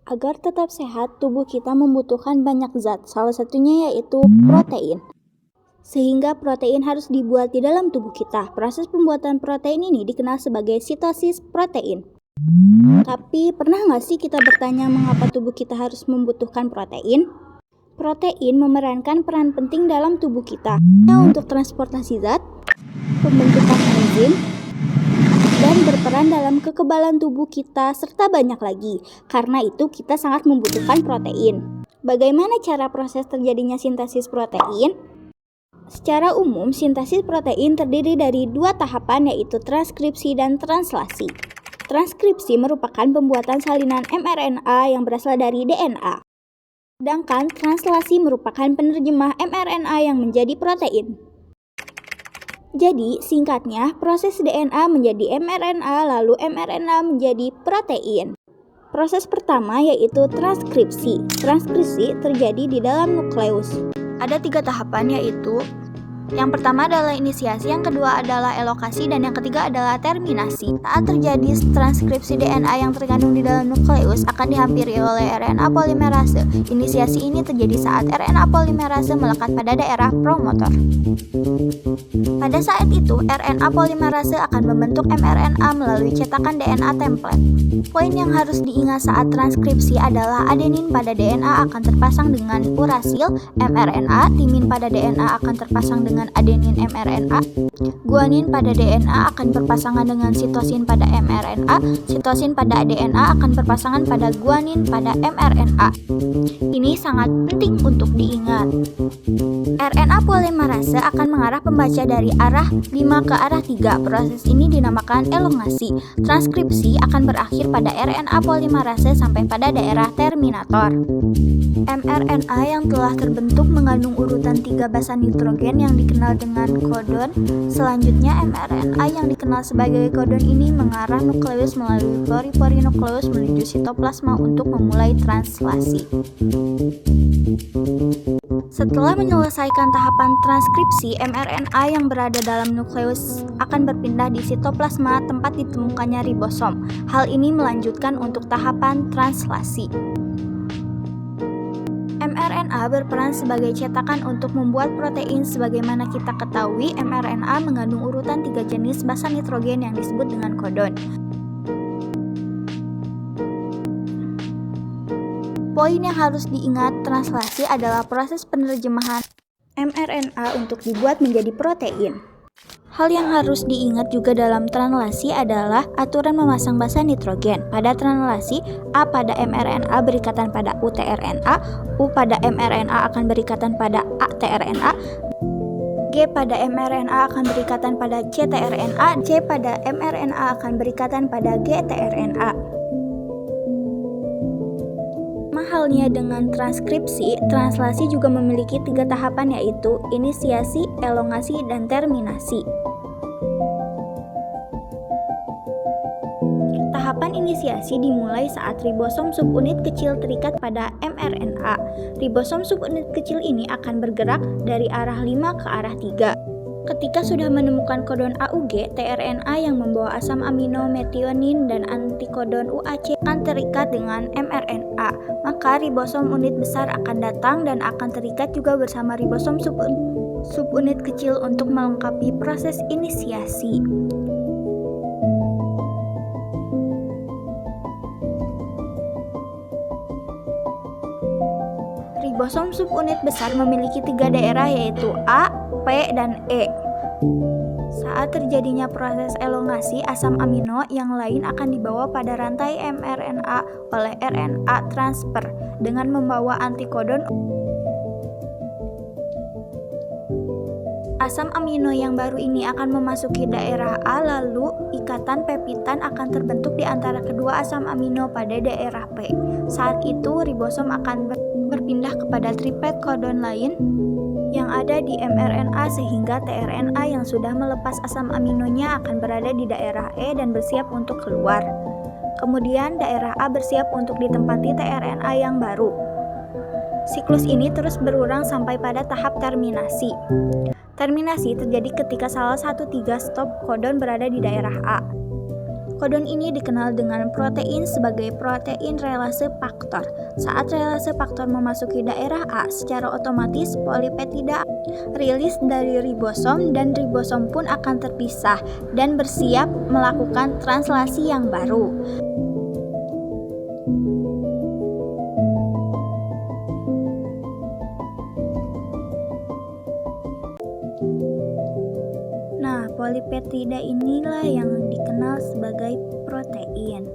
Agar tetap sehat, tubuh kita membutuhkan banyak zat, salah satunya yaitu protein. Sehingga protein harus dibuat di dalam tubuh kita. Proses pembuatan protein ini dikenal sebagai sitosis protein. Tapi pernah nggak sih kita bertanya mengapa tubuh kita harus membutuhkan protein? Protein memerankan peran penting dalam tubuh kita untuk transportasi zat, pembentukan enzim, dan berperan dalam kekebalan tubuh kita serta banyak lagi. Karena itu kita sangat membutuhkan protein. Bagaimana cara proses terjadinya sintesis protein? Secara umum, sintesis protein terdiri dari dua tahapan yaitu transkripsi dan translasi. Transkripsi merupakan pembuatan salinan mRNA yang berasal dari DNA. Sedangkan translasi merupakan penerjemah mRNA yang menjadi protein. Jadi, singkatnya, proses DNA menjadi mRNA, lalu mRNA menjadi protein. Proses pertama yaitu transkripsi. Transkripsi terjadi di dalam nukleus. Ada 3 tahapan yaitu yang pertama adalah inisiasi, yang kedua adalah elokasi, dan yang ketiga adalah terminasi. Saat terjadi transkripsi DNA yang terkandung di dalam nukleus akan dihampiri oleh RNA polimerase. Inisiasi ini terjadi saat RNA polimerase melekat pada daerah promotor. Pada saat itu, RNA polimerase akan membentuk mRNA melalui cetakan DNA template. Poin yang harus diingat saat transkripsi adalah adenin pada DNA akan terpasang dengan urasil mRNA, timin pada DNA akan terpasang dengan adenin mRNA, guanin pada DNA akan berpasangan dengan sitosin pada mRNA, sitosin pada DNA akan berpasangan pada guanin pada mRNA. Ini sangat penting untuk diingat. RNA polimerase akan mengarah pembaca dari arah 5 ke arah 3. Proses ini dinamakan elongasi. Transkripsi akan berakhir pada RNA polimerase sampai pada daerah terminator. mRNA yang telah terbentuk mengandung urutan 3 basa nitrogen yang dikenal dengan kodon. Selanjutnya, mRNA yang dikenal sebagai kodon ini mengarah nukleus melalui pori-pori nukleus menuju sitoplasma untuk memulai translasi. Setelah menyelesaikan tahapan transkripsi, mRNA yang berada dalam nukleus akan berpindah di sitoplasma tempat ditemukannya ribosom. Hal ini melanjutkan untuk tahapan translasi. mRNA berperan sebagai cetakan untuk membuat protein. Sebagaimana kita ketahui, mRNA mengandung urutan 3 jenis basa nitrogen yang disebut dengan kodon. Poin yang harus diingat translasi adalah proses penerjemahan mRNA untuk dibuat menjadi protein. Hal yang harus diingat juga dalam translasi adalah aturan memasang basa nitrogen. Pada translasi, A pada mRNA berikatan pada uTRNA, U pada mRNA akan berikatan pada aTRNA, G pada mRNA akan berikatan pada ctRNA, C pada mRNA akan berikatan pada gtRNA. Halnya dengan transkripsi, translasi juga memiliki 3 tahapan yaitu inisiasi, elongasi, dan terminasi. Tahapan inisiasi dimulai saat ribosom subunit kecil terikat pada mRNA. Ribosom subunit kecil ini akan bergerak dari arah 5 ke arah 3. Ketika sudah menemukan kodon AUG, tRNA yang membawa asam amino metionin dan antikodon UAC akan terikat dengan mRNA. Maka ribosom unit besar akan datang dan akan terikat juga bersama ribosom subunit kecil untuk melengkapi proses inisiasi. Ribosom subunit besar memiliki 3 daerah yaitu A, P, dan E. Saat terjadinya proses elongasi, asam amino yang lain akan dibawa pada rantai mRNA oleh RNA transfer dengan membawa antikodon. Asam amino yang baru ini akan memasuki daerah A, lalu ikatan peptidan akan terbentuk di antara kedua asam amino pada daerah P. Saat itu ribosom akan berpindah kepada triplet kodon lain yang ada di mRNA sehingga tRNA yang sudah melepas asam aminonya akan berada di daerah E dan bersiap untuk keluar. Kemudian daerah A bersiap untuk ditempati tRNA yang baru. Siklus ini terus berulang sampai pada tahap terminasi. Terminasi terjadi ketika salah satu 3 stop kodon berada di daerah A. Kodon ini dikenal dengan protein sebagai protein relase faktor. Saat relase faktor memasuki daerah A, secara otomatis polipeptida rilis dari ribosom dan ribosom pun akan terpisah dan bersiap melakukan translasi yang baru. Nah, polipeptida inilah yang dikenal sebagai protein.